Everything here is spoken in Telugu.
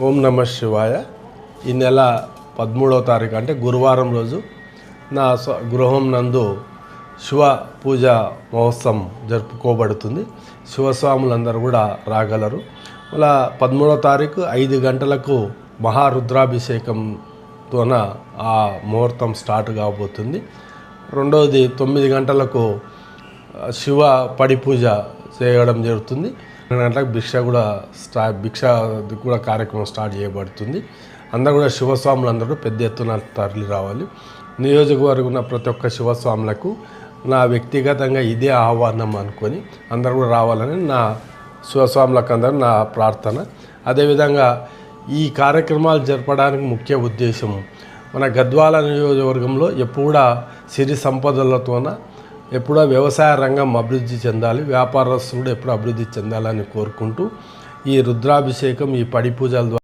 ఓం నమ శివాయ. ఈ నెల 13వ తారీఖు అంటే గురువారం రోజు నా గృహం నందు శివ పూజ మహోత్సవం జరుపుకోబడుతుంది. శివస్వాములందరూ కూడా రాగలరు. అలా 13వ తారీఖు 5 గంటలకు మహారుద్రాభిషేకంతోన ఆ ముహూర్తం స్టార్ట్ కాబోతుంది. రెండవది 9 గంటలకు శివ పడి పూజ చేయడం జరుగుతుంది. 2 గంటలకు భిక్ష కూడా కార్యక్రమం స్టార్ట్ చేయబడుతుంది. అందరూ కూడా శివస్వాములందరూ పెద్ద ఎత్తున తరలి రావాలి. నియోజకవర్గం ఉన్న ప్రతి ఒక్క శివస్వాములకు నా వ్యక్తిగతంగా ఇదే ఆహ్వానం అనుకొని అందరూ కూడా రావాలని నా శివస్వాములకు అందరూ నా ప్రార్థన. అదేవిధంగా ఈ కార్యక్రమాలు జరపడానికి ముఖ్య ఉద్దేశం మన గద్వాల నియోజకవర్గంలో ఎప్పుడా సిరి సంపదలతోన ఎప్పుడో వ్యవసాయ రంగం అభివృద్ధి చెందాలి, వ్యాపారస్తులు ఎప్పుడు అభివృద్ధి చెందాలని కోరుకుంటూ ఈ రుద్రాభిషేకం, ఈ పడి పూజల ద్వారా